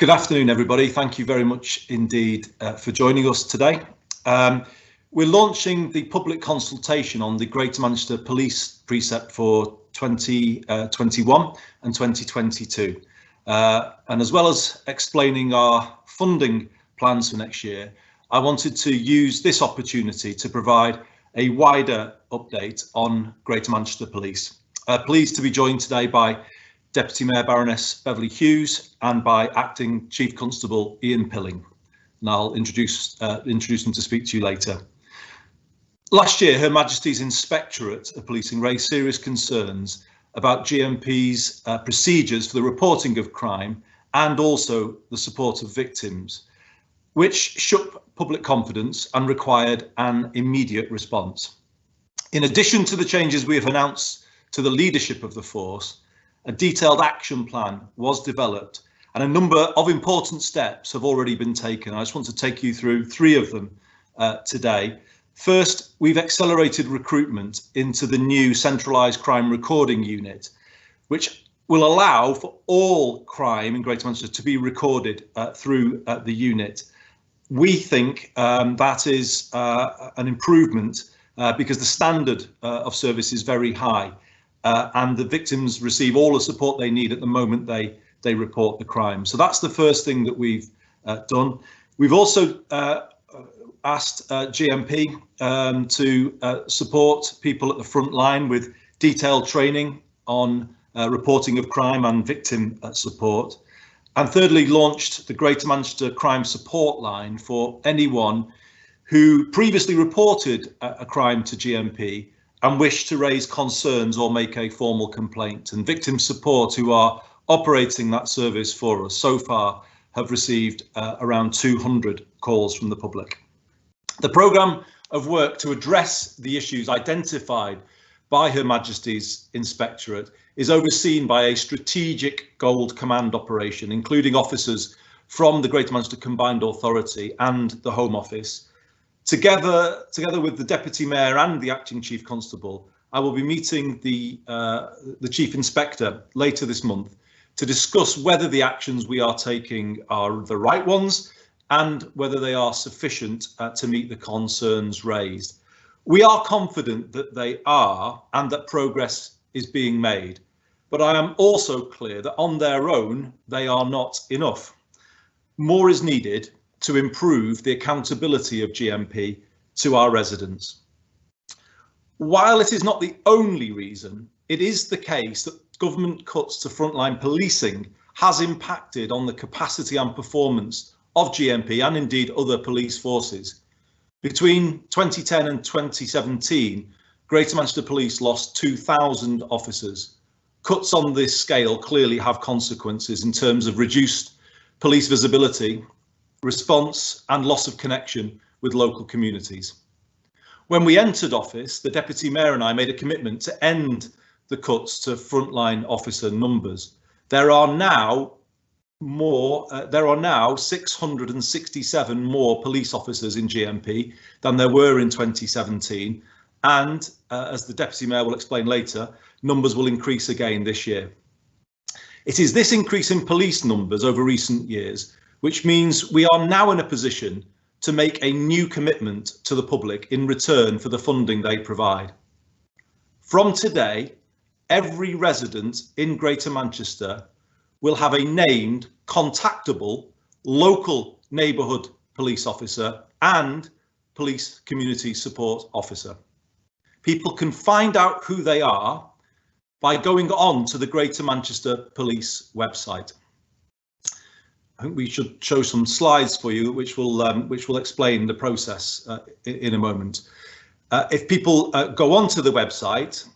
Good afternoon, everybody. Thank you very much indeed for joining us today. We're launching the public consultation on the Greater Manchester Police Precept for 2021 and 2022. And as well as explaining our funding plans for next year, I wanted to use this opportunity to provide a wider update on Greater Manchester Police. Pleased to be joined today by Deputy Mayor Baroness Bev Hughes and by Acting Chief Constable Ian Pilling. And I'll introduce them to speak to you later. Last year, Her Majesty's Inspectorate of Policing raised serious concerns about GMP's procedures for the reporting of crime and also the support of victims, which shook public confidence and required an immediate response. In addition to the changes we have announced to the leadership of the force, a detailed action plan was developed and a number of important steps have already been taken. I just want to take you through three of them today. First, we've accelerated recruitment into the new centralised crime recording unit, which will allow for all crime in Greater Manchester to be recorded through the unit. We think that is an improvement because the standard of service is very high. And the victims receive all the support they need at the moment they report the crime. So that's the first thing that we've done. We've also asked GMP to support people at the front line with detailed training on reporting of crime and victim support. And thirdly, launched the Greater Manchester Crime Support Line for anyone who previously reported a crime to GMP and wish to raise concerns or make a formal complaint. And victim support who are operating that service for us so far have received around 200 calls from the public. The programme of work to address the issues identified by Her Majesty's Inspectorate is overseen by a strategic Gold Command operation, including officers from the Greater Manchester Combined Authority and the Home Office. Together with the Deputy Mayor and the Acting Chief Constable, I will be meeting the Chief Inspector later this month to discuss whether the actions we are taking are the right ones and whether they are sufficient to meet the concerns raised. We are confident that they are and that progress is being made, but I am also clear that on their own they are not enough. More is needed to improve the accountability of GMP to our residents. While it is not the only reason, it is the case that government cuts to frontline policing has impacted on the capacity and performance of GMP and indeed other police forces. Between 2010 and 2017, Greater Manchester Police lost 2,000 officers. Cuts on this scale clearly have consequences in terms of reduced police visibility, response and loss of connection with local communities. When we entered office, the Deputy Mayor and I made a commitment to end the cuts to frontline officer numbers. There are now 667 more police officers in GMP than there were in 2017, and as the Deputy Mayor will explain later, numbers will increase again this year. It is this increase in police numbers over recent years which means we are now in a position to make a new commitment to the public in return for the funding they provide. From today, every resident in Greater Manchester will have a named, contactable, local neighbourhood police officer and police community support officer. People can find out who they are by going on to the Greater Manchester Police website. I think we should show some slides for you which will explain the process in a moment. If people go onto the website,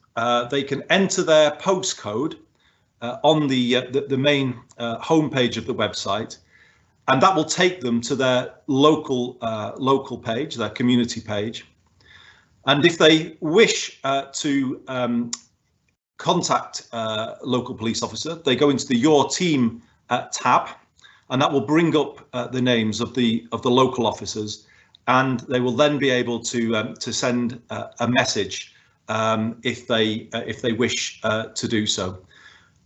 they can enter their postcode on the main homepage of the website, and that will take them to their local page, their community page. And if they wish to contact a local police officer, they go into the Your Team tab, and that will bring up the names of the local officers, and they will then be able to send a message if they wish to do so.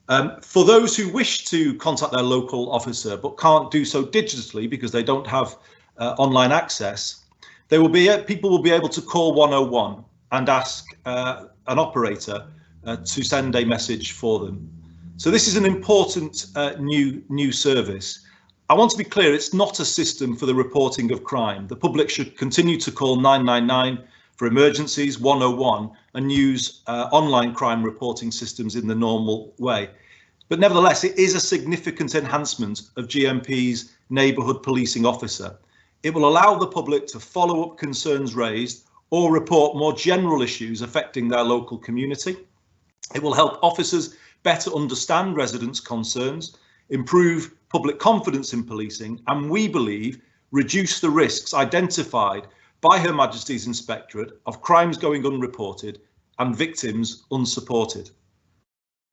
For those who wish to contact their local officer but can't do so digitally because they don't have online access, people will be able to call 101 and ask an operator to send a message for them. So this is an important new service. I want to be clear, it's not a system for the reporting of crime. The public should continue to call 999 for emergencies, 101, and use online crime reporting systems in the normal way. But nevertheless, it is a significant enhancement of GMP's neighbourhood policing officer. It will allow the public to follow up concerns raised or report more general issues affecting their local community. It will help officers better understand residents' concerns, improve public confidence in policing, and we believe reduce the risks identified by Her Majesty's Inspectorate of crimes going unreported and victims unsupported.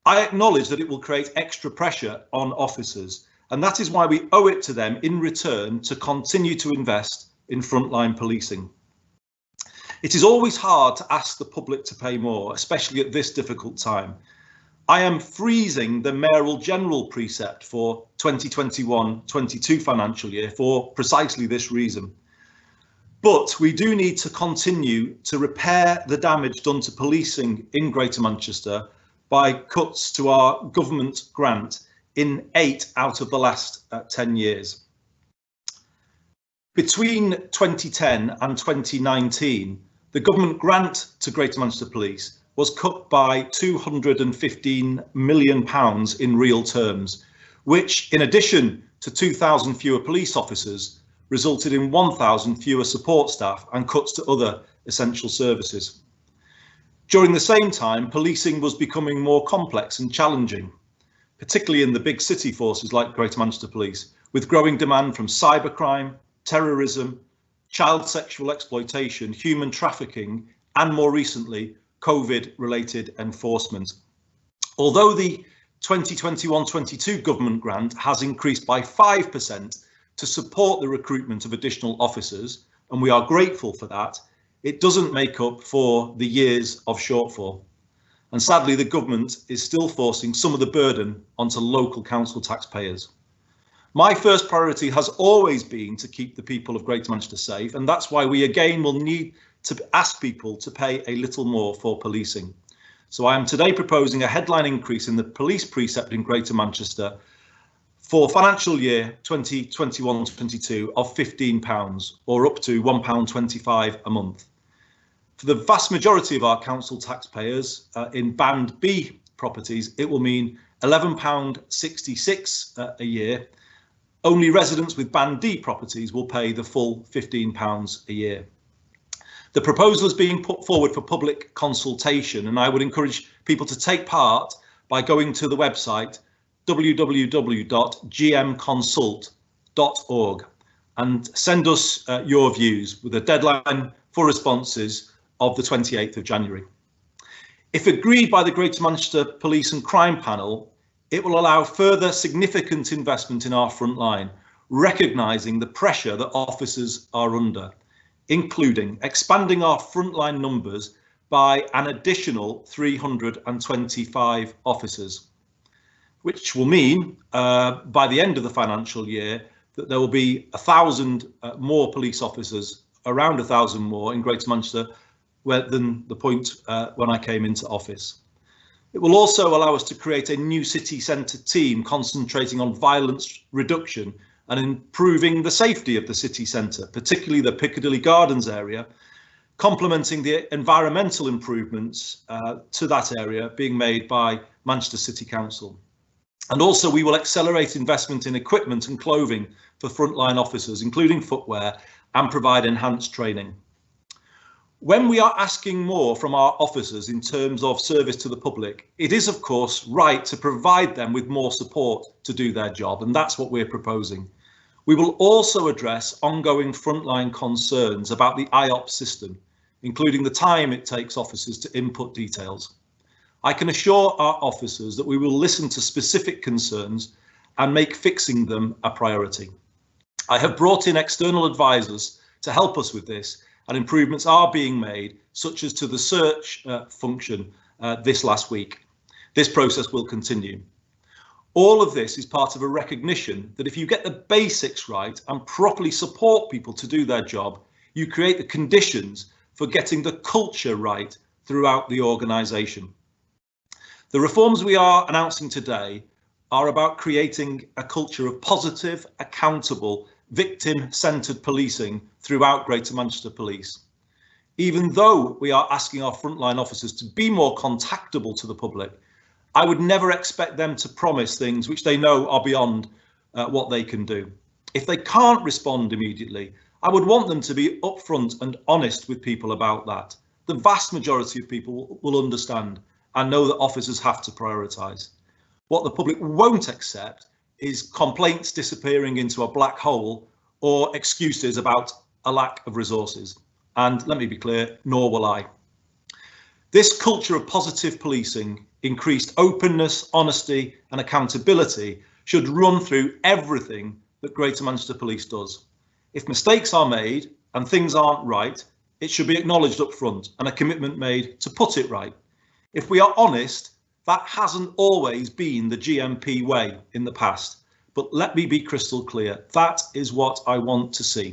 I acknowledge that it will create extra pressure on officers, and that is why we owe it to them in return to continue to invest in frontline policing. It is always hard to ask the public to pay more, especially at this difficult time. I am freezing the mayoral general precept for 2021-22 financial year for precisely this reason. But we do need to continue to repair the damage done to policing in Greater Manchester by cuts to our government grant in 8 out of the last 10 years. Between 2010 and 2019, the government grant to Greater Manchester Police was cut by £215 million in real terms, which, in addition to 2,000 fewer police officers, resulted in 1,000 fewer support staff and cuts to other essential services. During the same time, policing was becoming more complex and challenging, particularly in the big city forces like Greater Manchester Police, with growing demand from cybercrime, terrorism, child sexual exploitation, human trafficking, and more recently, COVID-related enforcement. Although the 2021-22 government grant has increased by 5% to support the recruitment of additional officers, and we are grateful for that, it doesn't make up for the years of shortfall. And sadly, the government is still forcing some of the burden onto local council taxpayers. My first priority has always been to keep the people of Greater Manchester safe, and that's why we again will need to ask people to pay a little more for policing. So I am today proposing a headline increase in the police precept in Greater Manchester for financial year 2021-22 of £15 or up to £1.25 a month. For the vast majority of our council taxpayers in Band B properties, it will mean £11.66 a year. Only residents with Band D properties will pay the full £15 a year. The proposal is being put forward for public consultation, and I would encourage people to take part by going to the website www.gmconsult.org and send us your views with a deadline for responses of the 28th of January. If agreed by the Greater Manchester Police and Crime Panel, it will allow further significant investment in our front line, recognising the pressure that officers are under, including expanding our frontline numbers by an additional 325 officers, which will mean by the end of the financial year that there will be 1,000 more police officers, around 1,000 more in Greater Manchester than the point when I came into office. It will also allow us to create a new city centre team concentrating on violence reduction and improving the safety of the city centre, particularly the Piccadilly Gardens area, complementing the environmental improvements to that area being made by Manchester City Council. And also we will accelerate investment in equipment and clothing for frontline officers, including footwear, and provide enhanced training. When we are asking more from our officers in terms of service to the public, it is of course right to provide them with more support to do their job, and that's what we're proposing. We will also address ongoing frontline concerns about the IOP system, including the time it takes officers to input details. I can assure our officers that we will listen to specific concerns and make fixing them a priority. I have brought in external advisors to help us with this, and improvements are being made, such as to the search function this last week. This process will continue. All of this is part of a recognition that if you get the basics right and properly support people to do their job, you create the conditions for getting the culture right throughout the organisation. The reforms we are announcing today are about creating a culture of positive, accountable, victim-centred policing throughout Greater Manchester Police. Even though we are asking our frontline officers to be more contactable to the public, I would never expect them to promise things which they know are beyond what they can do. If they can't respond immediately, I would want them to be upfront and honest with people about that. The vast majority of people will understand and know that officers have to prioritise. What the public won't accept is complaints disappearing into a black hole or excuses about a lack of resources. And let me be clear, nor will I. This culture of positive policing, increased openness, honesty and accountability should run through everything that Greater Manchester Police does. If mistakes are made and things aren't right, it should be acknowledged up front and a commitment made to put it right. If we are honest, that hasn't always been the GMP way in the past, but let me be crystal clear, that is what I want to see.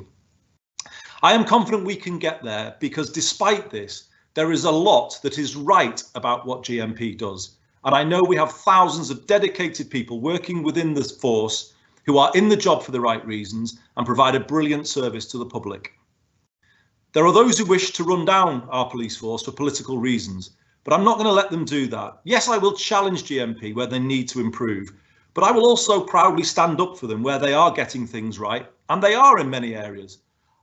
I am confident we can get there because despite this, there is a lot that is right about what GMP does. And I know we have thousands of dedicated people working within this force who are in the job for the right reasons and provide a brilliant service to the public. There are those who wish to run down our police force for political reasons, but I'm not going to let them do that. Yes, I will challenge GMP where they need to improve, but I will also proudly stand up for them where they are getting things right, and they are in many areas.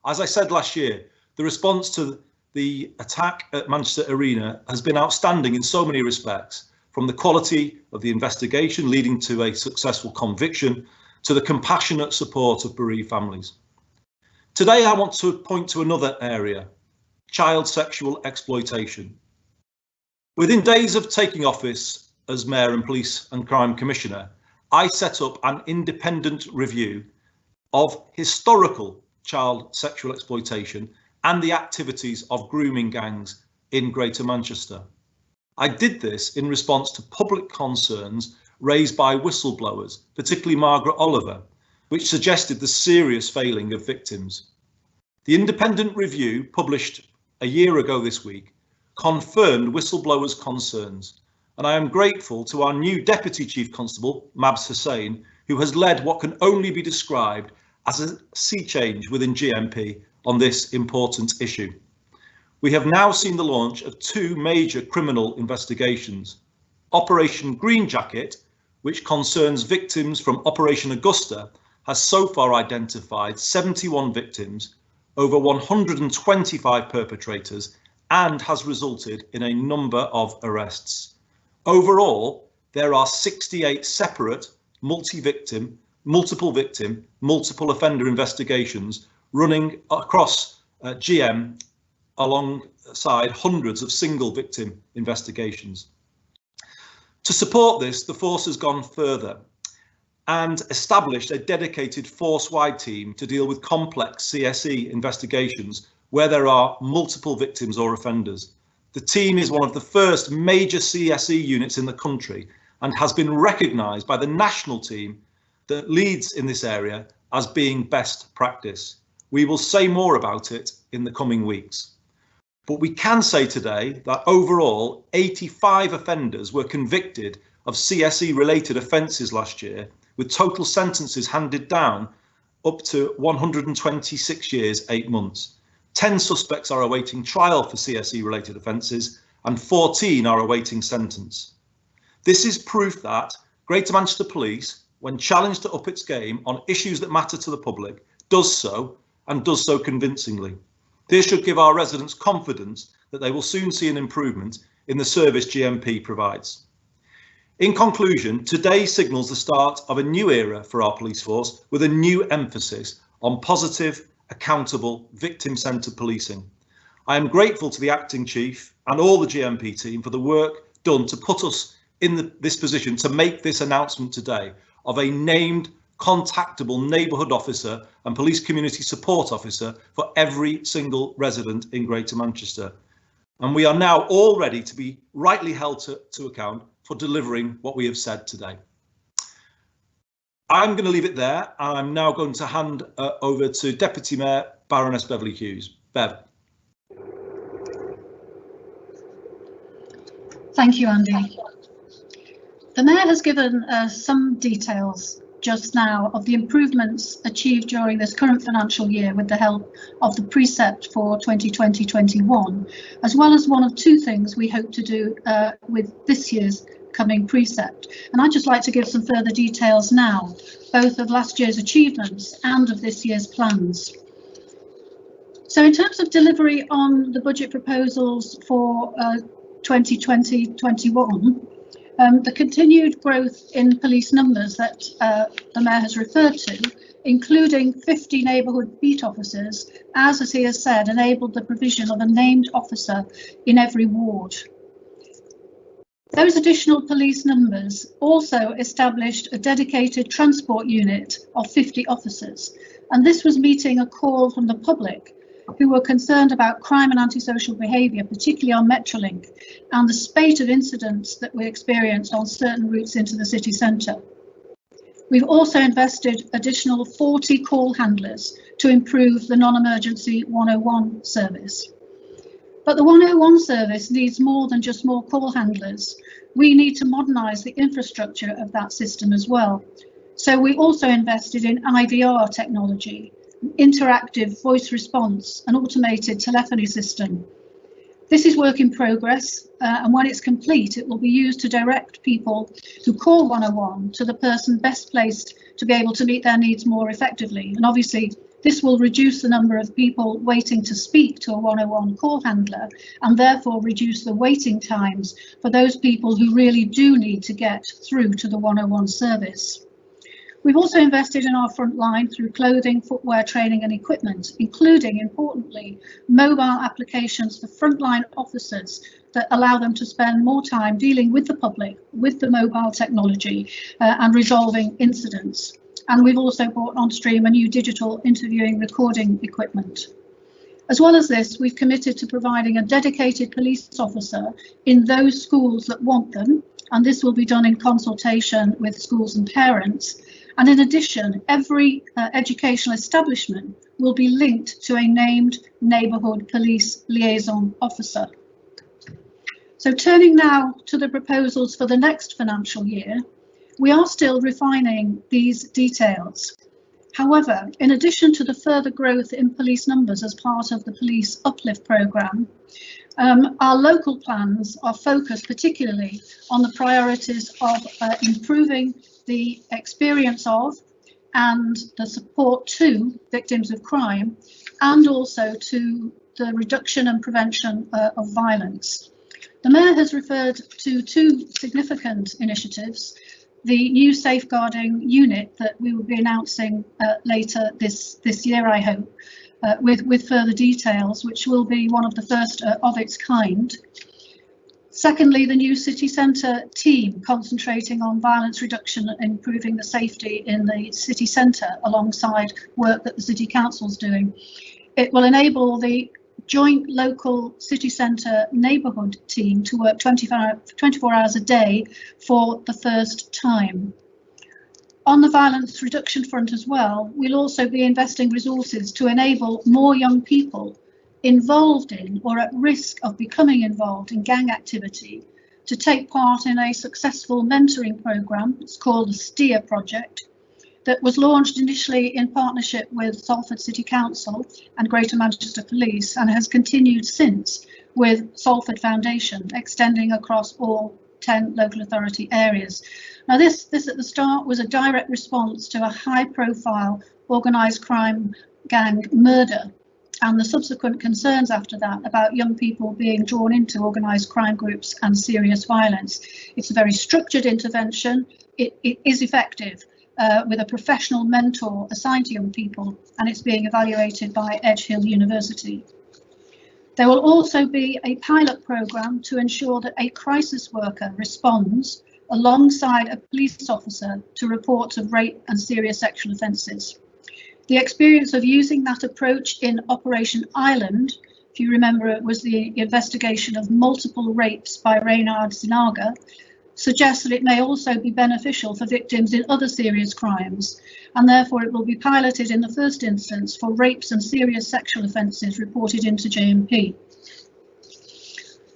As I said last year, the response to the attack at Manchester Arena has been outstanding in so many respects, from the quality of the investigation leading to a successful conviction to the compassionate support of bereaved families. Today, I want to point to another area, child sexual exploitation. Within days of taking office as Mayor and Police and Crime Commissioner, I set up an independent review of historical child sexual exploitation and the activities of grooming gangs in Greater Manchester. I did this in response to public concerns raised by whistleblowers, particularly Margaret Oliver, which suggested the serious failing of victims. The independent review, published a year ago this week, confirmed whistleblowers' concerns, and I am grateful to our new Deputy Chief Constable, Mabs Hussain, who has led what can only be described as a sea change within GMP on this important issue. We have now seen the launch of two major criminal investigations. Operation Green Jacket, which concerns victims from Operation Augusta, has so far identified 71 victims, over 125 perpetrators, and has resulted in a number of arrests. Overall, there are 68 separate multiple victim, multiple offender investigations running across GM alongside hundreds of single victim investigations. To support this, the force has gone further and established a dedicated force-wide team to deal with complex CSE investigations where there are multiple victims or offenders. The team is one of the first major CSE units in the country and has been recognised by the national team that leads in this area as being best practice. We will say more about it in the coming weeks. But we can say today that overall 85 offenders were convicted of CSE related offences last year, with total sentences handed down up to 126 years, 8 months. 10 suspects are awaiting trial for CSE related offences and 14 are awaiting sentence. This is proof that Greater Manchester Police, when challenged to up its game on issues that matter to the public, does so and does so convincingly. This should give our residents confidence that they will soon see an improvement in the service GMP provides. In conclusion, today signals the start of a new era for our police force with a new emphasis on positive, accountable, victim-centred policing. I am grateful to the acting chief and all the GMP team for the work done to put us in this position to make this announcement today of a named contactable neighbourhood officer and police community support officer for every single resident in Greater Manchester. And we are now all ready to be rightly held to account for delivering what we have said today. I'm going to leave it there. I'm now going to hand over to Deputy Mayor Baroness Beverly Hughes. Bev. Thank you, Andy. The Mayor has given some details just now of the improvements achieved during this current financial year with the help of the precept for 2020-21, as well as one of two things we hope to do with this year's coming precept. And I'd just like to give some further details now, both of last year's achievements and of this year's plans. So in terms of delivery on the budget proposals for 2020-21, the continued growth in police numbers that the Mayor has referred to, including 50 neighbourhood beat officers, as he has said, enabled the provision of a named officer in every ward. Those additional police numbers also established a dedicated transport unit of 50 officers, and this was meeting a call from the public who were concerned about crime and antisocial behaviour, particularly on Metrolink, and the spate of incidents that we experienced on certain routes into the city centre. We've also invested additional 40 call handlers to improve the non-emergency 101 service. But the 101 service needs more than just more call handlers. We need to modernise the infrastructure of that system as well. So we also invested in IVR technology, interactive voice response, and automated telephony system. This is work in progress, and when it's complete, it will be used to direct people who call 101 to the person best placed to be able to meet their needs more effectively. And obviously, this will reduce the number of people waiting to speak to a 101 call handler, and therefore reduce the waiting times for those people who really do need to get through to the 101 service. We've also invested in our front line through clothing, footwear, training and equipment, including, importantly, mobile applications for frontline officers that allow them to spend more time dealing with the public, with the mobile technology and resolving incidents. And we've also brought on stream a new digital interviewing recording equipment. As well as this, we've committed to providing a dedicated police officer in those schools that want them, and this will be done in consultation with schools and parents. And in addition, every educational establishment will be linked to a named neighbourhood police liaison officer. So turning now to the proposals for the next financial year, we are still refining these details. However, in addition to the further growth in police numbers as part of the Police Uplift programme, our local plans are focused particularly on the priorities of improving the experience of and the support to victims of crime, and also to the reduction and prevention of violence. The Mayor has referred to two significant initiatives: the new safeguarding unit that we will be announcing later this year, I hope, with further details, which will be one of the first of its kind. Secondly, the new city centre team concentrating on violence reduction and improving the safety in the city centre alongside work that the City Council's doing. It will enable the joint local city centre neighbourhood team to work 24 hours a day for the first time. On the violence reduction front as well, we'll also be investing resources to enable more young people involved in or at risk of becoming involved in gang activity to take part in a successful mentoring programme. It's called the STEER project, that was launched initially in partnership with Salford City Council and Greater Manchester Police, and has continued since with Salford Foundation, extending across all 10 local authority areas. Now this at the start was a direct response to a high profile organised crime gang murder and the subsequent concerns after that about young people being drawn into organised crime groups and serious violence. It's a very structured intervention. It is effective with a professional mentor assigned to young people, and it's being evaluated by Edge Hill University. There will also be a pilot programme to ensure that a crisis worker responds alongside a police officer to reports of rape and serious sexual offences. The experience of using that approach in Operation Island, if you remember, it was the investigation of multiple rapes by Reynard Zinaga, suggests that it may also be beneficial for victims in other serious crimes, and therefore it will be piloted in the first instance for rapes and serious sexual offences reported into JMP.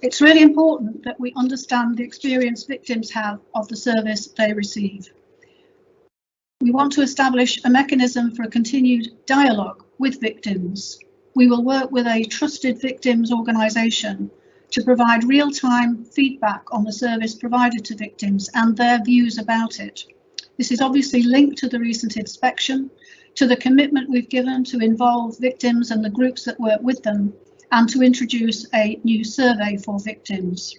It's really important that we understand the experience victims have of the service they receive. We want to establish a mechanism for a continued dialogue with victims. We will work with a trusted victims organisation to provide real-time feedback on the service provided to victims and their views about it. This is obviously linked to the recent inspection, to the commitment we've given to involve victims and the groups that work with them, and to introduce a new survey for victims.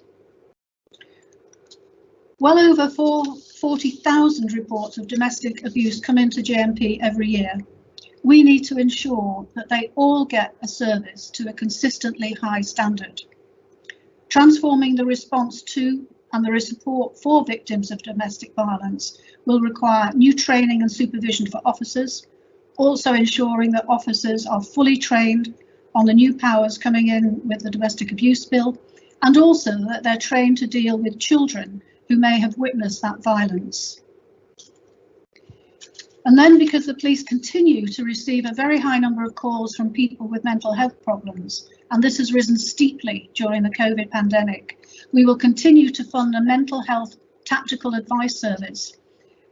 Well over 40,000 reports of domestic abuse come into JMP every year. We need to ensure that they all get a service to a consistently high standard. Transforming the response to and the support for victims of domestic violence will require new training and supervision for officers, also ensuring that officers are fully trained on the new powers coming in with the Domestic Abuse Bill, and also that they're trained to deal with children who may have witnessed that violence. And then, because the police continue to receive a very high number of calls from people with mental health problems, and this has risen steeply during the COVID pandemic, we will continue to fund a mental health tactical advice service,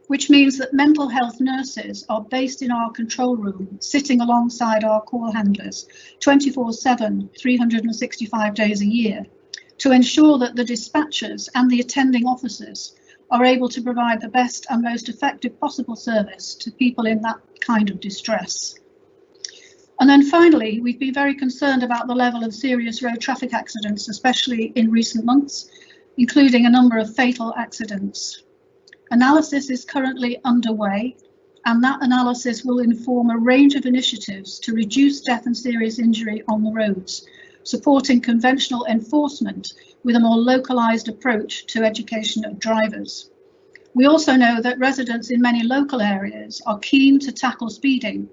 which means that mental health nurses are based in our control room, sitting alongside our call handlers 24/7, 365 days a year, to ensure that the dispatchers and the attending officers are able to provide the best and most effective possible service to people in that kind of distress. And then finally, we've been very concerned about the level of serious road traffic accidents, especially in recent months, including a number of fatal accidents. Analysis is currently underway, and that analysis will inform a range of initiatives to reduce death and serious injury on the roads, supporting conventional enforcement with a more localised approach to education of drivers. We also know that residents in many local areas are keen to tackle speeding,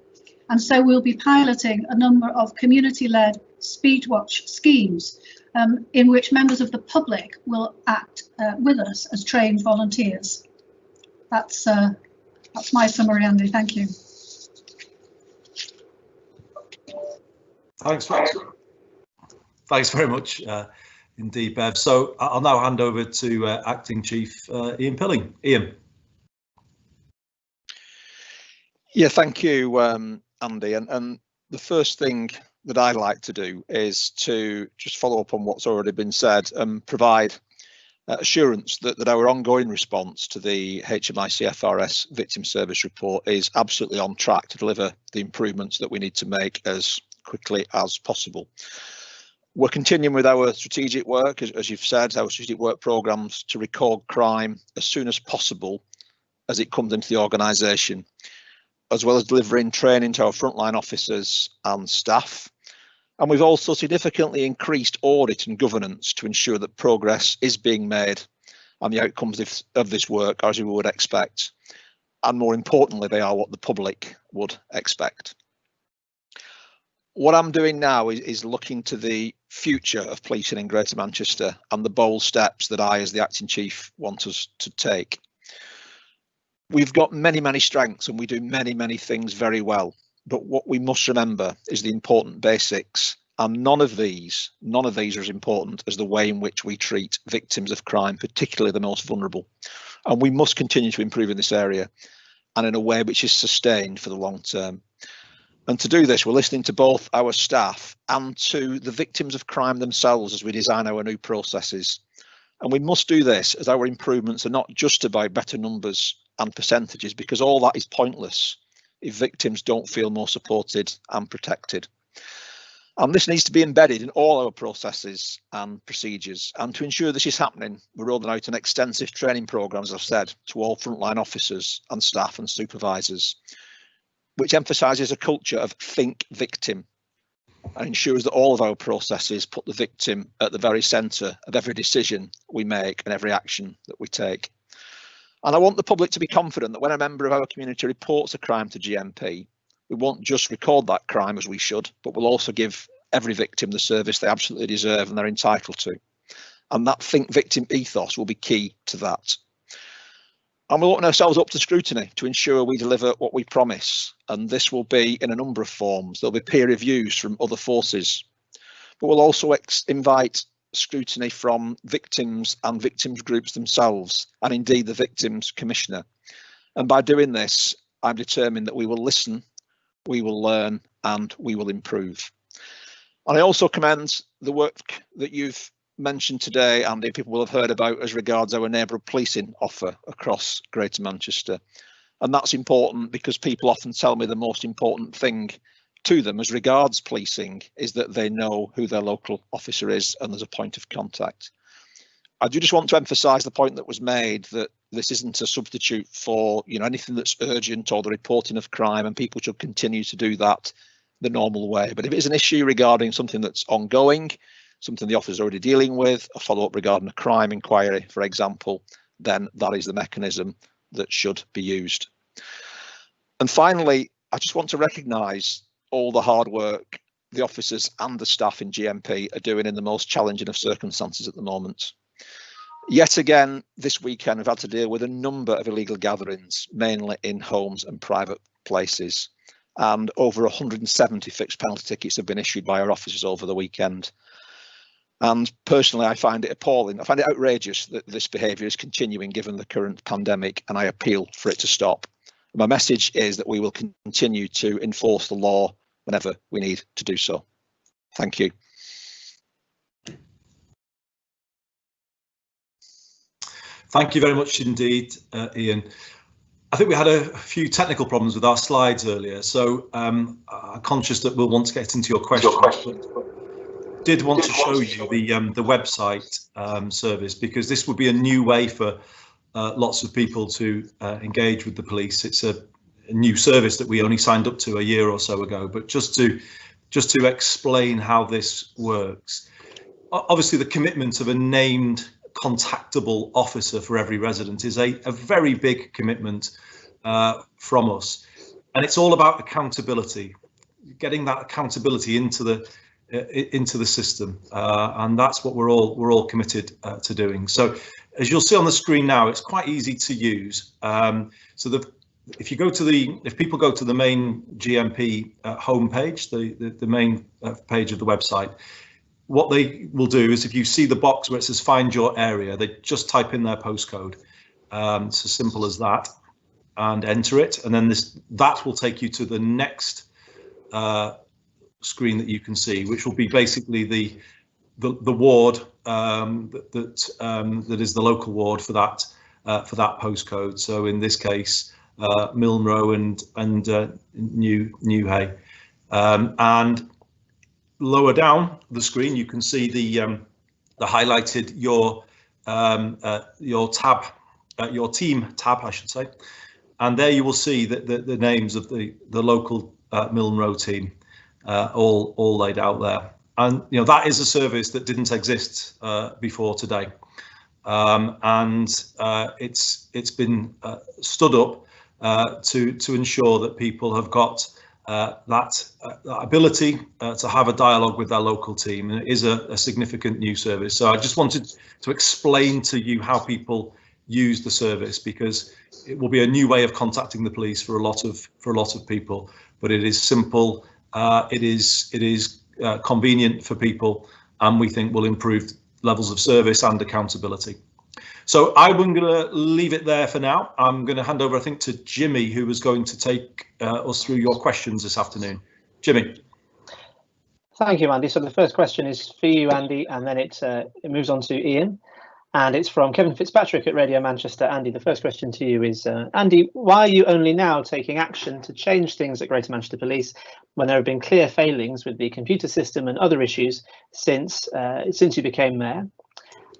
and so we'll be piloting a number of community-led speed watch schemes in which members of the public will act with us as trained volunteers. That's my summary, Andy. Thank you. Thanks very much indeed, Bev. So I'll now hand over to Acting Chief Ian Pilling. Ian. Yeah, thank you, Andy. And the first thing that I'd like to do is to just follow up on what's already been said and provide assurance that our ongoing response to the HMICFRS Victim Service Report is absolutely on track to deliver the improvements that we need to make as quickly as possible. We're continuing with our strategic work, as you've said, our strategic work programmes to record crime as soon as possible as it comes into the organisation, as well as delivering training to our frontline officers and staff. And we've also significantly increased audit and governance to ensure that progress is being made and the outcomes of this work are as we would expect. And more importantly, they are what the public would expect. What I'm doing now is looking to the future of policing in Greater Manchester and the bold steps that I, as the Acting Chief, want us to take. We've got many strengths and we do many things very well. But what we must remember is the important basics, and none of these are as important as the way in which we treat victims of crime, particularly the most vulnerable. And we must continue to improve in this area and in a way which is sustained for the long term. And to do this, we're listening to both our staff and to the victims of crime themselves as we design our new processes. And we must do this as our improvements are not just about better numbers and percentages, because all that is pointless if victims don't feel more supported and protected. And this needs to be embedded in all our processes and procedures. And to ensure this is happening, we're rolling out an extensive training programme, as I've said, to all frontline officers and staff and supervisors, which emphasises a culture of think victim and ensures that all of our processes put the victim at the very centre of every decision we make and every action that we take. And I want the public to be confident that when a member of our community reports a crime to GMP, we won't just record that crime as we should, but we'll also give every victim the service they absolutely deserve and they're entitled to. and that think victim ethos will be key to that. And we'll open ourselves up to scrutiny to ensure we deliver what we promise, and this will be in a number of forms. There'll be peer reviews from other forces, but we'll also invite scrutiny from victims and victims groups themselves, and indeed the Victims Commissioner. And by doing this, I'm determined that we will listen, we will learn, and we will improve. And I also commend the work that you've mentioned today, Andy, people will have heard about as regards our neighbourhood policing offer across Greater Manchester. And that's important because people often tell me the most important thing to them as regards policing is that they know who their local officer is and there's a point of contact. I do just want to emphasise the point that was made that this isn't a substitute for anything that's urgent or the reporting of crime, and people should continue to do that the normal way. But if it's an issue regarding something that's ongoing, something the officer is already dealing with, a follow-up regarding a crime inquiry, for example, then that is the mechanism that should be used. And finally, I just want to recognise all the hard work the officers and the staff in GMP are doing in the most challenging of circumstances at the moment. Yet again, this weekend we've had to deal with a number of illegal gatherings, mainly in homes and private places, and over 170 fixed penalty tickets have been issued by our officers over the weekend. And personally, I find it appalling. I find it outrageous that this behaviour is continuing given the current pandemic, and I appeal for it to stop. My message is that we will continue to enforce the law whenever we need to do so. Thank you. Thank you very much indeed, Ian. I think we had a few technical problems with our slides earlier, so I'm conscious that we'll want to get into your questions. But did want to show you the website service, because this would be a new way for lots of people to engage with the police. It's a new service that we only signed up to a year or so ago, but just to explain how this works. Obviously, the commitment of a named contactable officer for every resident is a very big commitment from us, and it's all about accountability, getting that accountability into the system, and that's what we're all committed to doing. So as you'll see on the screen now, it's quite easy to use. If people go to the main GMP homepage, the main page of the website, what they will do is, if you see the box where it says find your area, they just type in their postcode. It's as simple as that, and enter it, and then that will take you to the next screen that you can see, which will be basically the ward that is the local ward for that postcode. So in this case, Milne Row and New Hay, and lower down the screen you can see the highlighted your team tab, I should say, and there you will see that the names of the local Milne Row team all laid out there. And that is a service that didn't exist before today, and it's been stood up to ensure that people have got that ability to have a dialogue with their local team, and it is a significant new service. So I just wanted to explain to you how people use the service, because it will be a new way of contacting the police for a lot of people, but it is simple, it is convenient for people, and we think will improve levels of service and accountability. So I'm going to leave it there for now. I'm going to hand over, I think, to Jimmy, who was going to take us through your questions this afternoon. Jimmy. Thank you, Andy. So the first question is for you, Andy, and then it moves on to Ian. And it's from Kevin Fitzpatrick at Radio Manchester. Andy, the first question to you is, Andy, why are you only now taking action to change things at Greater Manchester Police when there have been clear failings with the computer system and other issues since you became mayor?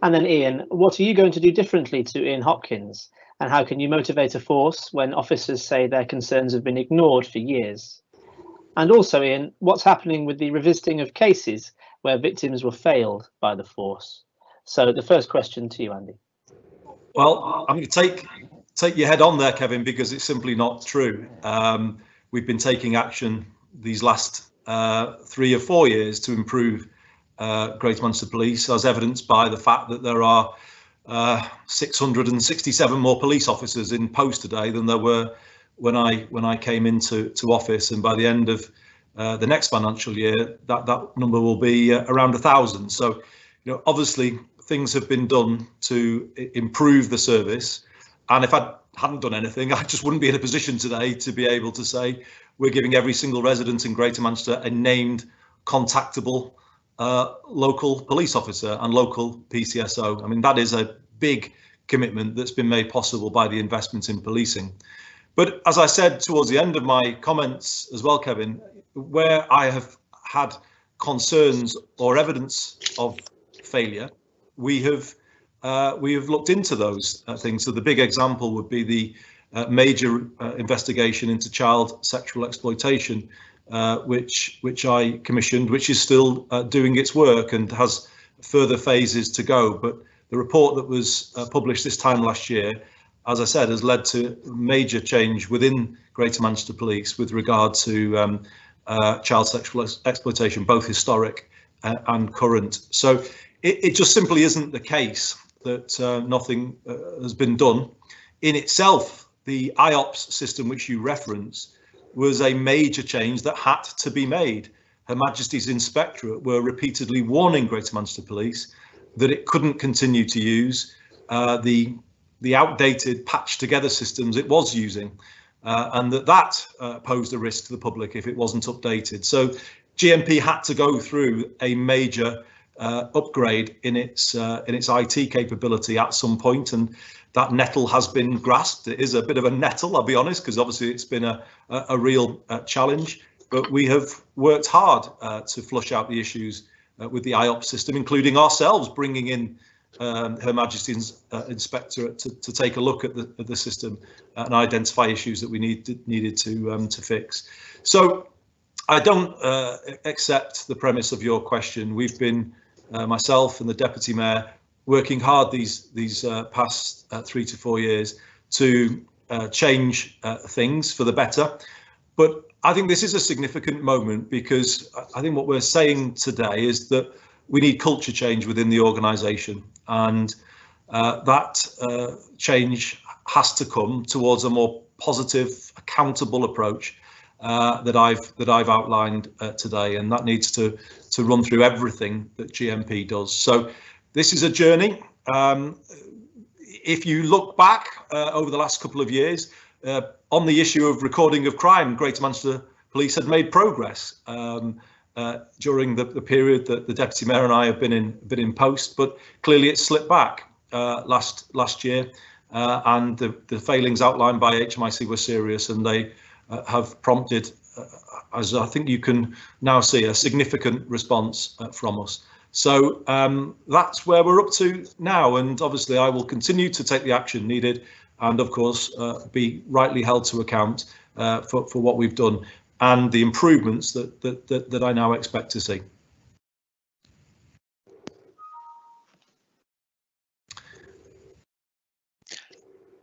And then Ian, what are you going to do differently to Ian Hopkins? And how can you motivate a force when officers say their concerns have been ignored for years? And also, Ian, what's happening with the revisiting of cases where victims were failed by the force? So the first question to you, Andy. Well, I'm going to take your head on there, Kevin, because it's simply not true. We've been taking action these last 3 or 4 years to improve Greater Manchester Police, as evidenced by the fact that there are 667 more police officers in post today than there were when I came into office, and by the end of the next financial year, that number will be around 1,000. So, obviously things have been done to improve the service, and if I hadn't done anything, I just wouldn't be in a position today to be able to say we're giving every single resident in Greater Manchester a named contactable local police officer and local PCSO. I mean, that is a big commitment that's been made possible by the investment in policing. But as I said towards the end of my comments as well, Kevin, where I have had concerns or evidence of failure, we have looked into those things. So the big example would be the major investigation into child sexual exploitation, which I commissioned, which is still doing its work and has further phases to go. But the report that was published this time last year, as I said, has led to major change within Greater Manchester Police with regard to child sexual exploitation, both historic and current. So it just simply isn't the case that nothing has been done. In itself, the IOPS system which you reference was a major change that had to be made. Her Majesty's Inspectorate were repeatedly warning Greater Manchester Police that it couldn't continue to use the outdated patched together systems it was using, and that posed a risk to the public if it wasn't updated. So GMP had to go through a major upgrade in its IT capability at some point, and that nettle has been grasped. It is a bit of a nettle, I'll be honest, because obviously it's been a real challenge, but we have worked hard to flush out the issues with the IOPS system, including ourselves bringing in Her Majesty's Inspectorate to take a look at the system and identify issues that we needed to fix. So I don't accept the premise of your question. We've been, myself and the Deputy Mayor, working hard these past 3 to 4 years to change things for the better. But I think this is a significant moment, because I think what we're saying today is that we need culture change within the organisation, and that change has to come towards a more positive, accountable approach that I've outlined today, and that needs to run through everything that GMP does. So this is a journey. If you look back over the last couple of years on the issue of recording of crime, Greater Manchester Police had made progress during the period that the Deputy Mayor and I have been in post, but clearly it slipped back last year, and the failings outlined by HMIC were serious, and they have prompted, as I think you can now see, a significant response from us. So that's where we're up to now, and obviously I will continue to take the action needed, and of course be rightly held to account for what we've done and the improvements that I now expect to see.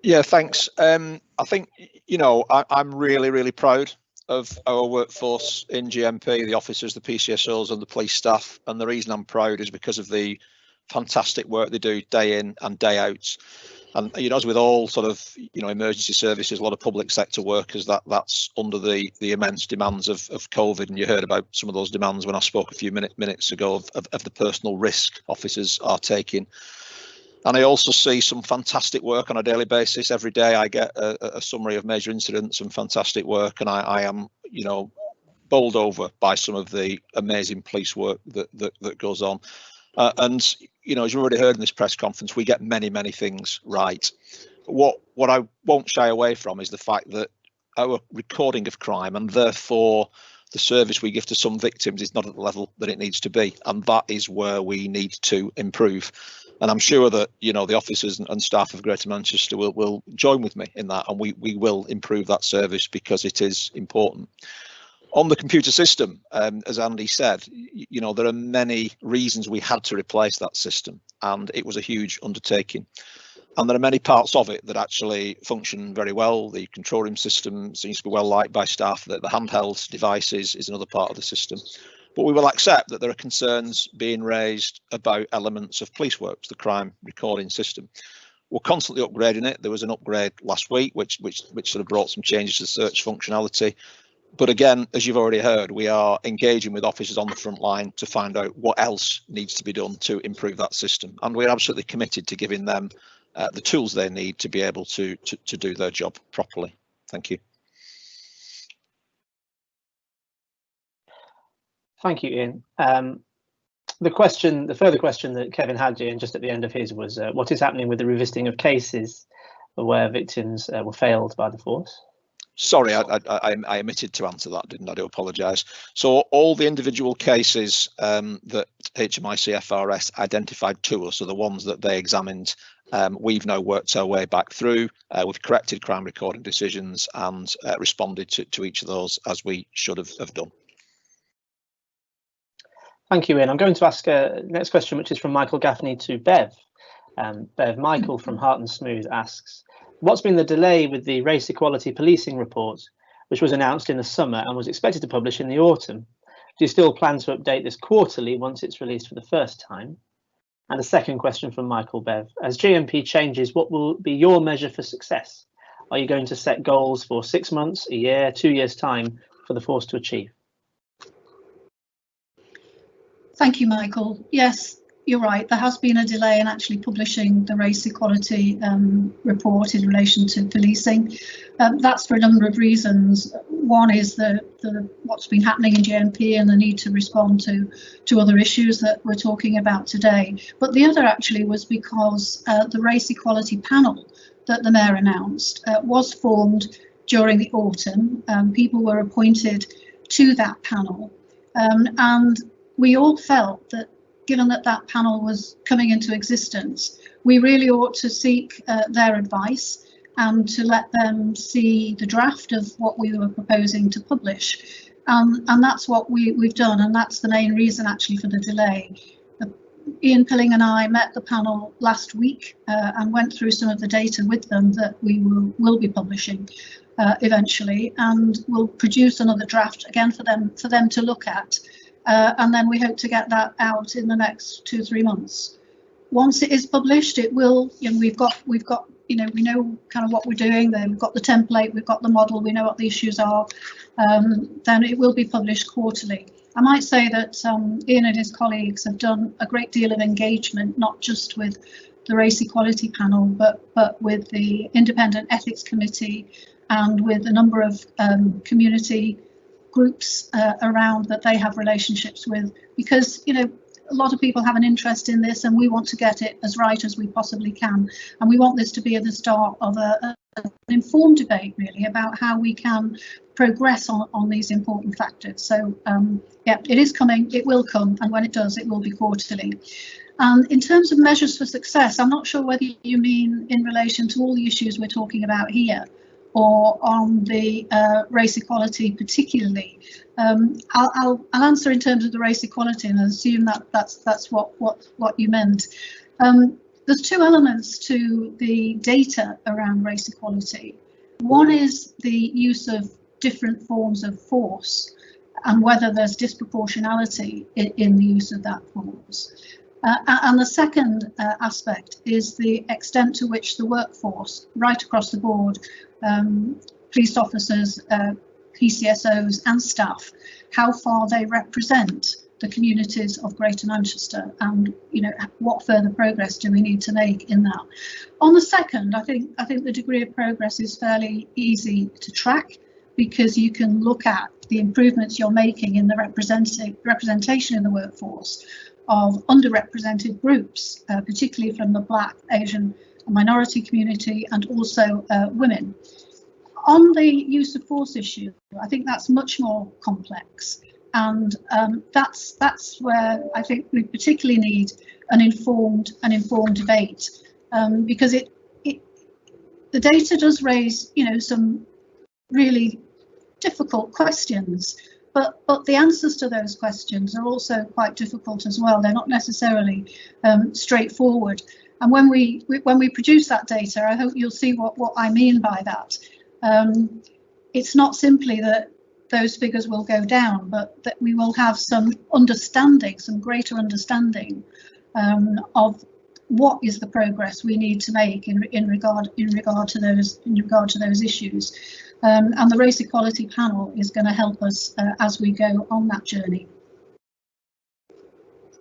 Yeah, thanks. I think, I'm really proud of our workforce in GMP, the officers, the PCSOs and the police staff. And the reason I'm proud is because of the fantastic work they do day in and day out. And, as with all sort of, emergency services, a lot of public sector workers, that's under the immense demands of COVID. And you heard about some of those demands when I spoke a few minutes ago of the personal risk officers are taking. And I also see some fantastic work on a daily basis. Every day I get a summary of major incidents and fantastic work, and I am, bowled over by some of the amazing police work that goes on. And, as you've already heard in this press conference, we get many things right. What I won't shy away from is the fact that our recording of crime, and therefore the service we give to some victims, is not at the level that it needs to be. And that is where we need to improve. And I'm sure that, the officers and staff of Greater Manchester will join with me in that, and we will improve that service because it is important. On the computer system, as Andy said, there are many reasons we had to replace that system, and it was a huge undertaking. And there are many parts of it that actually function very well. The control room system seems to be well liked by staff. The handheld devices is another part of the system. But we will accept that there are concerns being raised about elements of police works, the crime recording system. We're constantly upgrading it. There was an upgrade last week, which sort of brought some changes to the search functionality. But again, as you've already heard, we are engaging with officers on the front line to find out what else needs to be done to improve that system. And we're absolutely committed to giving them the tools they need to be able to do their job properly. Thank you. Thank you, Ian. The further question that Kevin had, Ian, just at the end of his was, what is happening with the revisiting of cases where victims were failed by the force? Sorry, I omitted to answer that, didn't I? I do apologise. So all the individual cases that HMIC FRS identified to us are the ones that they examined. We've now worked our way back through. We've corrected crime recording decisions and responded to each of those as we should have done. Thank you, Ian. I'm going to ask next question, which is from Michael Gaffney to Bev. Michael from Heart and Smooth asks, what's been the delay with the race equality policing report, which was announced in the summer and was expected to publish in the autumn? Do you still plan to update this quarterly once it's released for the first time? And a second question from Michael, Bev. As GMP changes, what will be your measure for success? Are you going to set goals for 6 months, a year, 2 years' time for the force to achieve? Thank you, Michael. Yes, you're right. There has been a delay in actually publishing the race equality report in relation to policing. That's for a number of reasons. One is the what's been happening in GMP and the need to respond to other issues that we're talking about today. But the other actually was because the race equality panel that the Mayor announced was formed during the autumn. People were appointed to that panel, and we all felt that given that that panel was coming into existence, we really ought to seek their advice and to let them see the draft of what we were proposing to publish. And that's what we've done, and that's the main reason actually for the delay. Ian Pilling and I met the panel last week and went through some of the data with them that we will be publishing eventually, and we'll produce another draft again for them to look at. And then we hope to get that out in the next 2 or 3 months. Once it is published, it will, you know, we've got, you know, we know kind of what we're doing. Then we've got the template, we've got the model, we know what the issues are. Then it will be published quarterly. I might say that Ian and his colleagues have done a great deal of engagement, not just with the Race Equality Panel, but with the Independent Ethics Committee and with a number of community groups around that they have relationships with, because, you know, a lot of people have an interest in this and we want to get it as right as we possibly can, and we want this to be at the start of an informed debate really about how we can progress on these important factors. So yeah, it is coming, it will come, and when it does, it will be quarterly. In terms of measures for success, I'm not sure whether you mean in relation to all the issues we're talking about here, or on the race equality particularly. I'll answer in terms of the race equality, and I assume that's what you meant. There's 2 elements to the data around race equality. One is the use of different forms of force and whether there's disproportionality in the use of that force. And the second aspect is the extent to which the workforce, right across the board, police officers, PCSOs and staff, how far they represent the communities of Greater Manchester, and, you know, what further progress do we need to make in that. On the second, I think the degree of progress is fairly easy to track, because you can look at the improvements you're making in the representation in the workforce of underrepresented groups, particularly from the Black, Asian and minority community, and also women. On the use of force issue, I think that's much more complex, and that's where I think we particularly need an informed debate, because the data does raise, you know, some really difficult questions, but the answers to those questions are also quite difficult as well. They're not necessarily straightforward. And when we produce that data, I hope you'll see what I mean by that. It's not simply that those figures will go down, but that we will have some understanding, some greater understanding of what is the progress we need to make in regard to those issues. And the Race Equality Panel is going to help us as we go on that journey.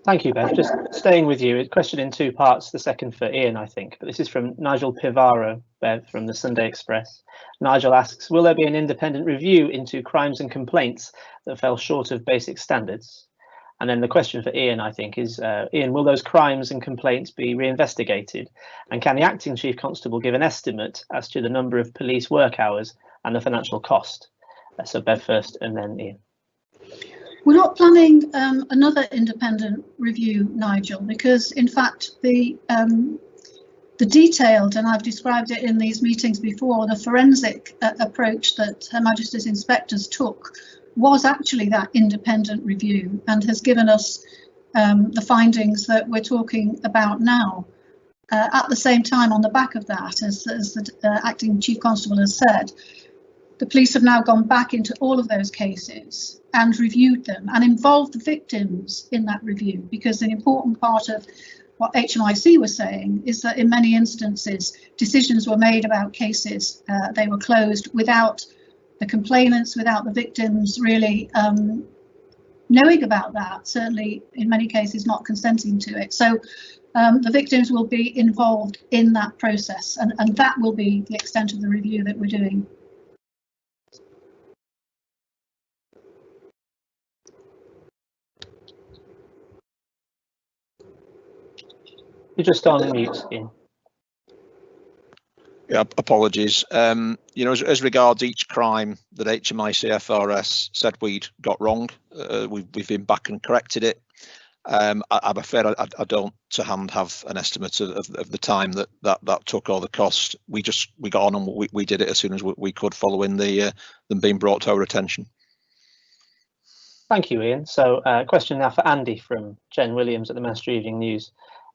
Thank you, Bev. Just staying with you, a question in two parts, the second for Ian, I think, but this is from Nigel Pivaro, Bev, from the Sunday Express. Nigel asks, will there be an independent review into crimes and complaints that fell short of basic standards? And then the question for Ian, I think, is, Ian, will those crimes and complaints be reinvestigated? And can the acting chief constable give an estimate as to the number of police work hours and the financial cost? So Bev first and then Ian. We're not planning another independent review, Nigel, because in fact the detailed, and I've described it in these meetings before, the forensic approach that Her Majesty's inspectors took was actually that independent review and has given us the findings that we're talking about now. At the same time, on the back of that, as the acting chief constable has said, the police have now gone back into all of those cases and reviewed them and involved the victims in that review, because an important part of what HMIC was saying is that in many instances decisions were made about cases, they were closed without the complainants, without the victims really knowing about that, certainly in many cases not consenting to it. So the victims will be involved in that process, and that will be the extent of the review that we're doing. You're just on mute, Ian. Yeah, apologies. You know, as regards each crime that HMIC FRS said we'd got wrong, we've been back and corrected it. I'm afraid I don't to hand have an estimate of the time that took or the cost. We got on and we did it as soon as we could, following them being brought to our attention. Thank you, Ian. So question now for Andy from Jen Williams at the Manchester Evening News.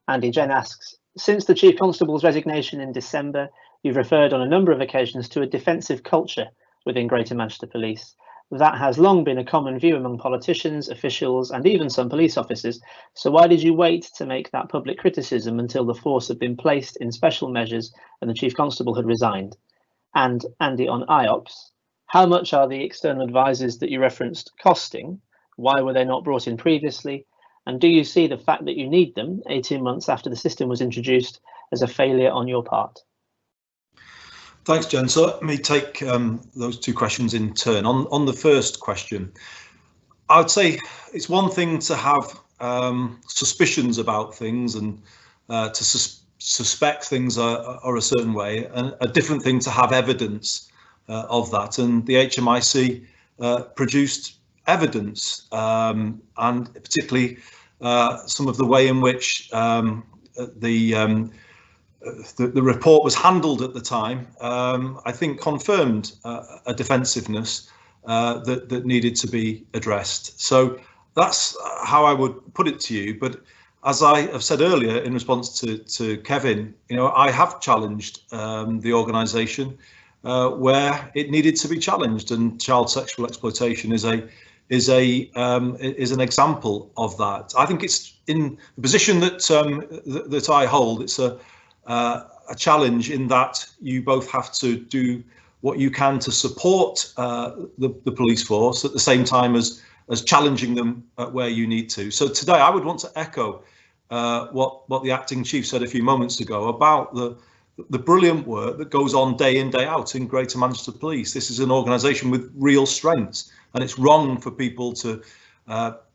Andy, Jen asks, since the Chief Constable's resignation in December, you've referred on a number of occasions to a defensive culture within Greater Manchester Police. That has long been a common view among politicians, officials, and even some police officers. So why did you wait to make that public criticism until the force had been placed in special measures and the Chief Constable had resigned? And Andy, on IOPS, how much are the external advisors that you referenced costing? Why were they not brought in previously? And do you see the fact that you need them 18 months after the system was introduced as a failure on your part? Thanks, Jen. So let me take those two questions in turn. On the first question, I would say it's one thing to have suspicions about things and to suspect things are a certain way, and a different thing to have evidence of that. And the HMIC produced evidence, and particularly some of the way in which the report was handled at the time, I think confirmed a defensiveness that needed to be addressed. So that's how I would put it to you. But as I have said earlier in response to Kevin, you know, I have challenged the organisation where it needed to be challenged, and child sexual exploitation is an example of that. I think it's in the position that I hold. It's a challenge in that you both have to do what you can to support the police force at the same time as challenging them where you need to. So today I would want to echo what the acting chief said a few moments ago about the brilliant work that goes on day in, day out in Greater Manchester Police. This is an organisation with real strengths, and it's wrong for people to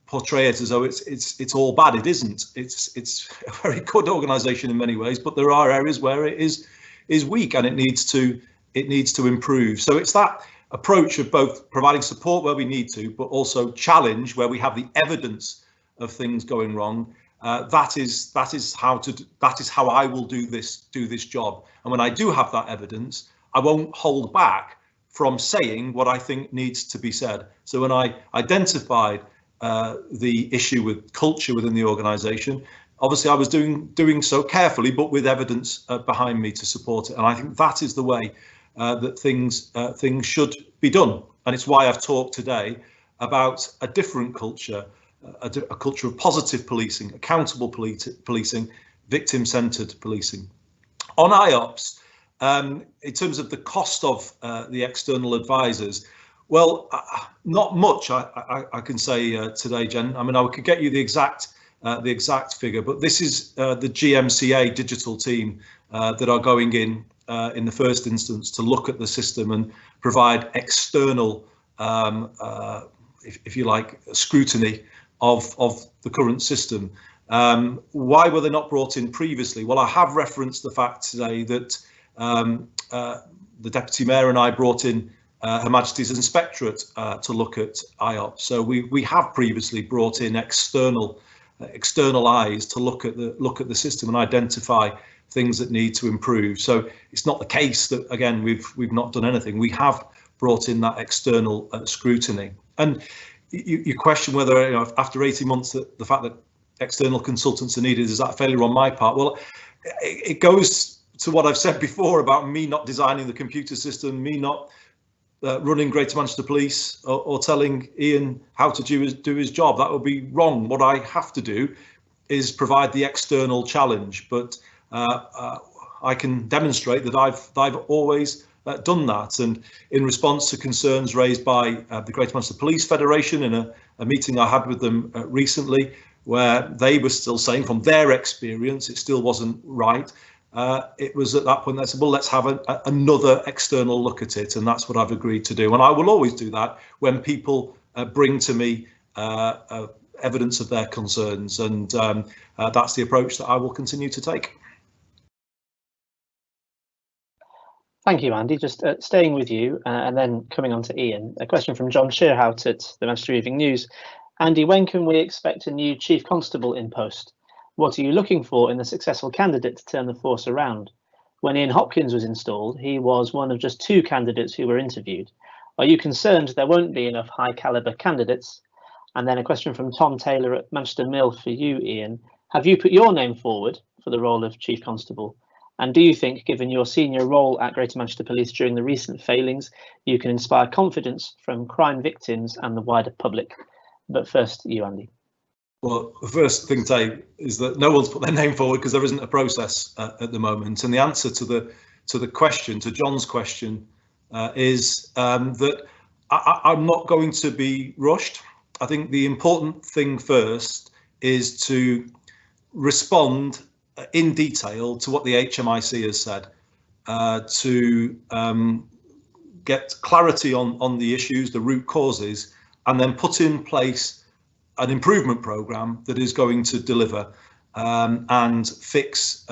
portray it as though it's all bad. It isn't. It's a very good organisation in many ways, but there are areas where it is weak and it needs to improve. So it's that approach of both providing support where we need to, but also challenge where we have the evidence of things going wrong. That is how I will do this job. And when I do have that evidence, I won't hold back from saying what I think needs to be said. So when I identified the issue with culture within the organisation, obviously I was doing so carefully, but with evidence behind me to support it. And I think that is the way that things should be done. And it's why I've talked today about a different culture, a culture of positive policing, accountable policing, victim-centred policing. On IOPS, in terms of the cost of the external advisors, well, not much I can say today, Jen. I mean, I could get you the exact figure, but this is the GMCA digital team that are going in the first instance to look at the system and provide external, if you like, scrutiny of the current system. Why were they not brought in previously? Well, I have referenced the fact today that the Deputy Mayor and I brought in Her Majesty's Inspectorate to look at IOPS. So we have previously brought in external eyes to look at the system and identify things that need to improve. So it's not the case that, again, we've not done anything. We have brought in that external scrutiny. And you question whether, you know, after 18 months, the fact that external consultants are needed, is that a failure on my part? Well, it goes to what I've said before about me not designing the computer system, me not running Greater Manchester Police, or telling Ian how to do his job. That would be wrong. What I have to do is provide the external challenge, but I can demonstrate that I've always done that. And in response to concerns raised by the Greater Manchester Police Federation in a meeting I had with them recently, where they were still saying from their experience it still wasn't right, it was at that point they said, well, let's have another external look at it, and that's what I've agreed to do. And I will always do that when people bring to me evidence of their concerns, and that's the approach that I will continue to take. Thank you, Andy. Just staying with you and then coming on to Ian, a question from John Shearhout at the Manchester Evening News. Andy, when can we expect a new Chief Constable in post? What are you looking for in the successful candidate to turn the force around? When Ian Hopkins was installed, he was one of just 2 candidates who were interviewed. Are you concerned there won't be enough high calibre candidates? And then a question from Tom Taylor at Manchester Mill for you, Ian. Have you put your name forward for the role of Chief Constable? And do you think, given your senior role at Greater Manchester Police during the recent failings, you can inspire confidence from crime victims and the wider public? But first, you, Andy. Well, the first thing to say is that no one's put their name forward because there isn't a process at the moment. And the answer to the question, to John's question, is that I'm not going to be rushed. I think the important thing first is to respond in detail to what the HMIC has said, to get clarity on the issues, the root causes, and then put in place an improvement programme that is going to deliver and fix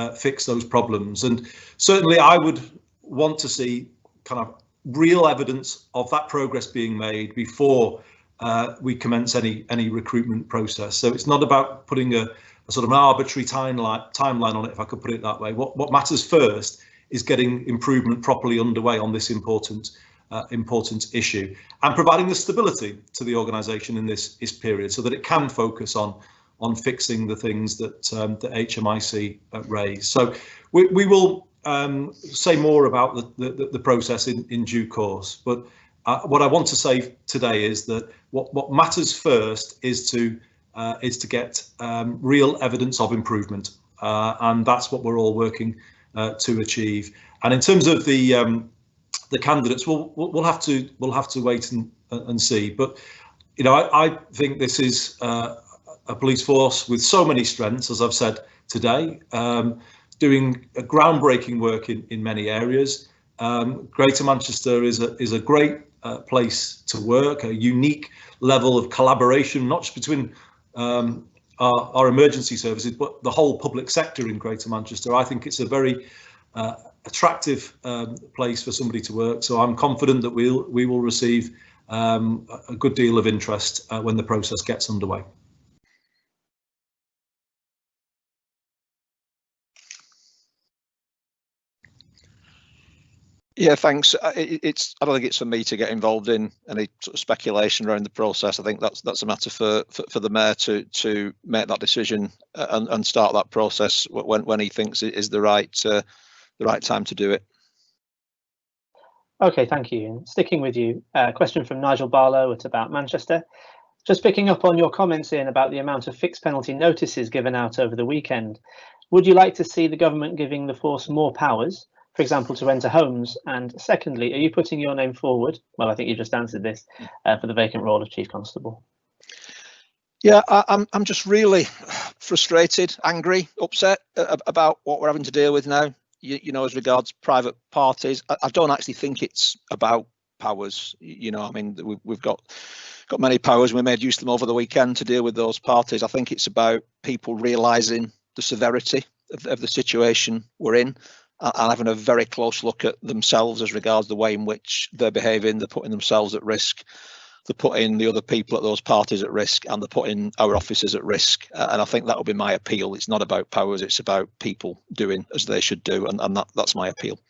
those problems. And certainly I would want to see kind of real evidence of that progress being made before we commence any recruitment process. So it's not about putting a sort of an arbitrary timeline on it, if I could put it that way. What matters first is getting improvement properly underway on this important issue, and providing the stability to the organisation in this period so that it can focus on fixing the things that the HMIC raised. So we will say more about the process in due course. But what I want to say today is that what matters first is to get real evidence of improvement, and that's what we're all working to achieve. And in terms of the candidates, we'll have to wait and see. But you know, I think this is a police force with so many strengths, as I've said today, doing a groundbreaking work in many areas. Greater Manchester is a great place to work, a unique level of collaboration, not just between our emergency services, but the whole public sector in Greater Manchester. I think it's a very attractive place for somebody to work. So I'm confident that we will receive a good deal of interest when the process gets underway. Yeah, thanks. I don't think it's for me to get involved in any sort of speculation around the process. I think that's a matter for the mayor to make that decision and start that process when he thinks it is the right time to do it. Okay, thank you. And sticking with you, question from Nigel Barlow at About Manchester. Just picking up on your comments, Ian, about the amount of fixed penalty notices given out over the weekend. Would you like to see the government giving the force more powers, for example, to enter homes? And secondly, are you putting your name forward? Well, I think you just answered this, for the vacant role of Chief Constable. Yeah, I'm just really frustrated, angry, upset about what we're having to deal with now. You know, as regards private parties, I don't actually think it's about powers. You know, I mean, we've got many powers. We made use of them over the weekend to deal with those parties. I think it's about people realising the severity of the situation we're in and having a very close look at themselves as regards the way in which they're behaving. They're putting themselves at risk. They're putting the other people at those parties at risk, and they're putting our officers at risk. And I think that will be my appeal. It's not about powers, it's about people doing as they should do, and that's my appeal.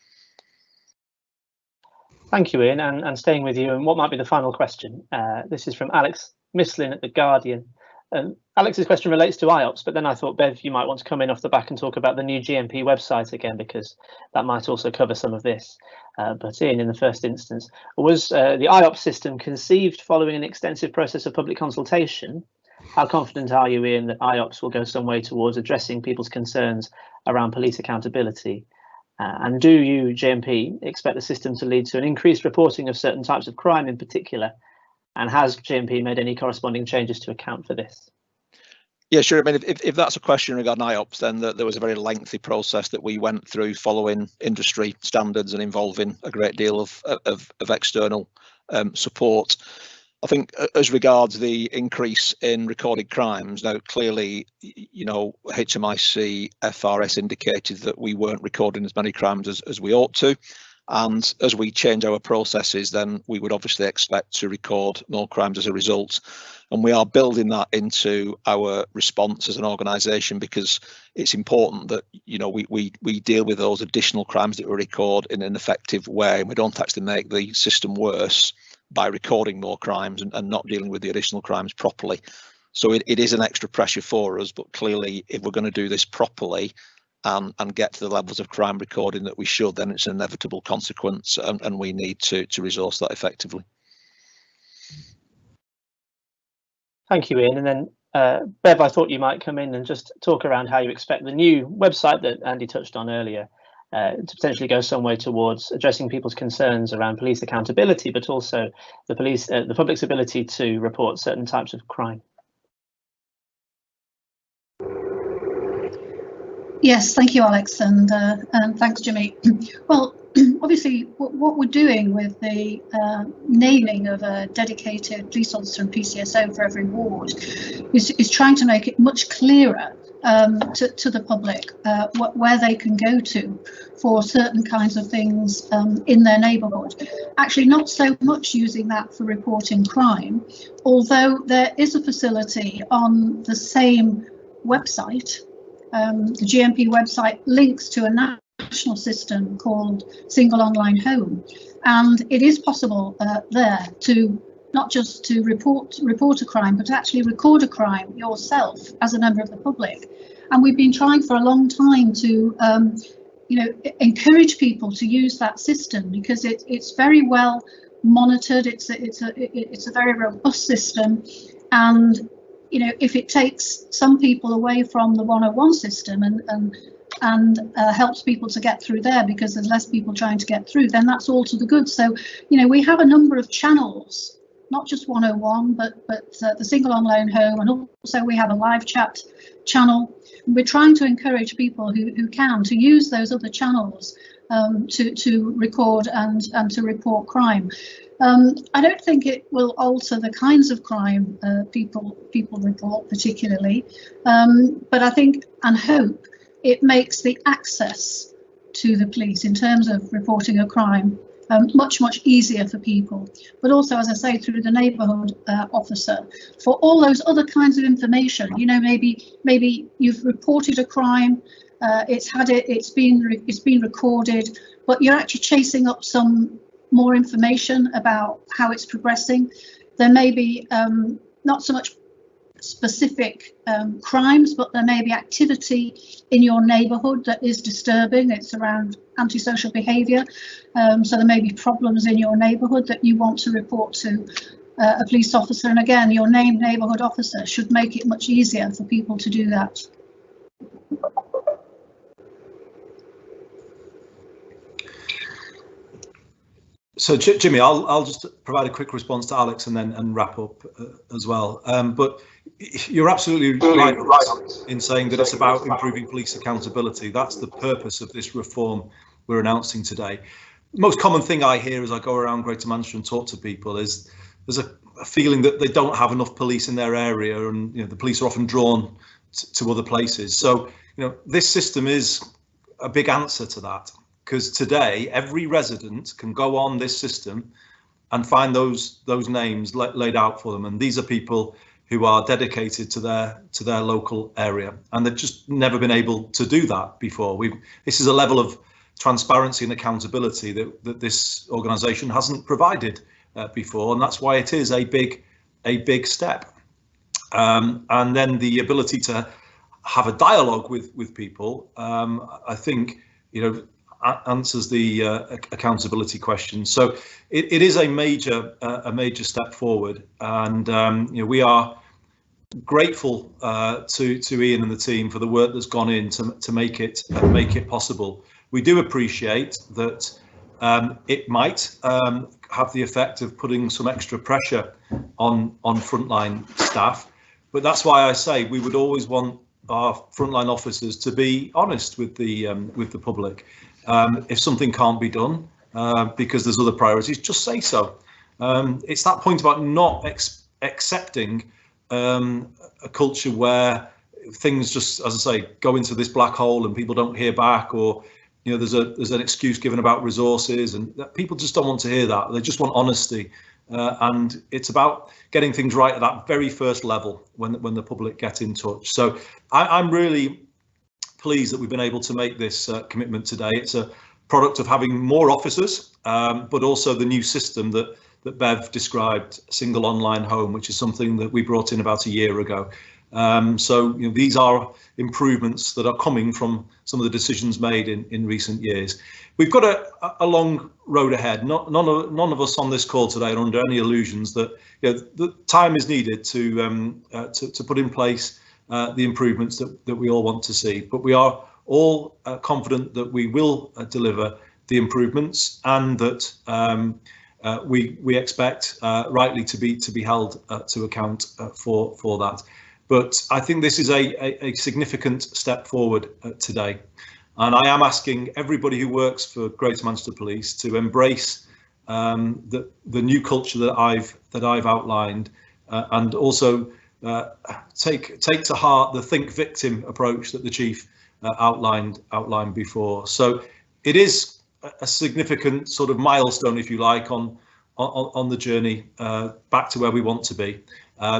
Thank you, Ian, and staying with you, and what might be the final question? This is from Alex Mislin at The Guardian. Alex's question relates to IOPS, but then I thought, Bev, you might want to come in off the back and talk about the new GMP website again, because that might also cover some of this. But Ian, in the first instance, was the IOPS system conceived following an extensive process of public consultation? How confident are you, Ian, that IOPS will go some way towards addressing people's concerns around police accountability? And do you, JMP, expect the system to lead to an increased reporting of certain types of crime in particular? And has JMP made any corresponding changes to account for this? Yeah, sure. I mean, if that's a question regarding IOPS, then there was a very lengthy process that we went through following industry standards and involving a great deal of external support. I think as regards the increase in recorded crimes, now clearly, you know, HMIC FRS indicated that we weren't recording as many crimes as we ought to. And as we change our processes, then we would obviously expect to record more crimes as a result. And we are building that into our response as an organisation, because it's important that, you know, we deal with those additional crimes that we record in an effective way, and we don't actually make the system worse by recording more crimes and not dealing with the additional crimes properly. So it is an extra pressure for us, but clearly if we're going to do this properly and get to the levels of crime recording that we should, then it's an inevitable consequence, and we need to resource that effectively. Thank you, Ian. And then Bev, I thought you might come in and just talk around how you expect the new website that Andy touched on earlier to potentially go some way towards addressing people's concerns around police accountability, but also the public's ability to report certain types of crime. Yes, thank you, Alex, and thanks, Jimmy. Well, obviously, what we're doing with the naming of a dedicated police officer and PCSO for every ward is trying to make it much clearer to the public where they can go to for certain kinds of things in their neighbourhood. Actually, not so much using that for reporting crime, although there is a facility on the same website. The GMP website links to a national system called Single Online Home, and it is possible there to not just to report a crime, but to actually record a crime yourself as a member of the public. And we've been trying for a long time to encourage people to use that system, because it's very well monitored. It's a very robust system, and you know, if it takes some people away from the 101 system and helps people to get through there because there's less people trying to get through, then that's all to the good. So, you know, we have a number of channels, not just 101, but the Single Online Home, and also we have a live chat channel. We're trying to encourage people who can to use those other channels to record and to report crime. I don't think it will alter the kinds of crime people report particularly, but I think and hope it makes the access to the police in terms of reporting a crime much easier for people. But also, as I say, through the neighbourhood officer for all those other kinds of information. You know, maybe you've reported a crime, it's been recorded, but you're actually chasing up some more information about how it's progressing. There may be not so much specific crimes, but there may be activity in your neighbourhood that is disturbing. It's around antisocial behaviour, so there may be problems in your neighbourhood that you want to report to a police officer, and again, your named neighbourhood officer should make it much easier for people to do that. So Jimmy, I'll just provide a quick response to Alex and wrap up as well. But you're absolutely right in saying that it's about improving police accountability. That's the purpose of this reform we're announcing today. The most common thing I hear as I go around Greater Manchester and talk to people is there's a feeling that they don't have enough police in their area, and the police are often drawn to other places. So this system is a big answer to that. Because today every resident can go on this system and find those names laid out for them, and these are people who are dedicated to their local area, and they've just never been able to do that before. This is a level of transparency and accountability that this organisation hasn't provided before, and that's why it is a big step. And then the ability to have a dialogue with people, I think answers the accountability question. So it is a major step forward, and we are grateful to Ian and the team for the work that's gone in to make it possible. We do appreciate that it might have the effect of putting some extra pressure on frontline staff, but that's why I say we would always want our frontline officers to be honest with the public. If something can't be done because there's other priorities, just say so. It's that point about not accepting a culture where things just, as I say, go into this black hole and people don't hear back, or there's an excuse given about resources, and people just don't want to hear that. They just want honesty, and it's about getting things right at that very first level when the public get in touch. So I'm really pleased that we've been able to make this commitment today. It's a product of having more officers, but also the new system that Bev described, single online home, which is something that we brought in about a year ago. So these are improvements that are coming from some of the decisions made in recent years. We've got a long road ahead. None of us on this call today are under any illusions that the time is needed to put in place the improvements that we all want to see, but we are all confident that we will deliver the improvements, and that we expect rightly to be held to account for that. But I think this is a significant step forward today, and I am asking everybody who works for Greater Manchester Police to embrace the new culture that I've outlined, and also take to heart the think victim approach that the chief outlined before. So it is a significant sort of milestone, if you like, on the journey back to where we want to be.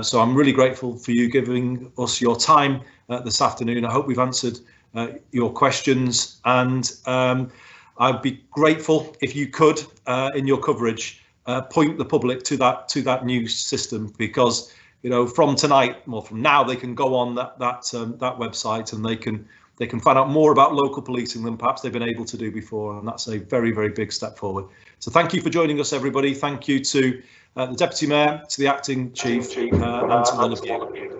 So I'm really grateful for you giving us your time this afternoon. I hope we've answered your questions, and I'd be grateful if you could, in your coverage, point the public to that new system, because from tonight, or from now, they can go on that website, and they can find out more about local policing than perhaps they've been able to do before, and that's a very, very big step forward. So thank you for joining us, everybody. Thank you to the Deputy Mayor, to the Acting Chief, and to all of you.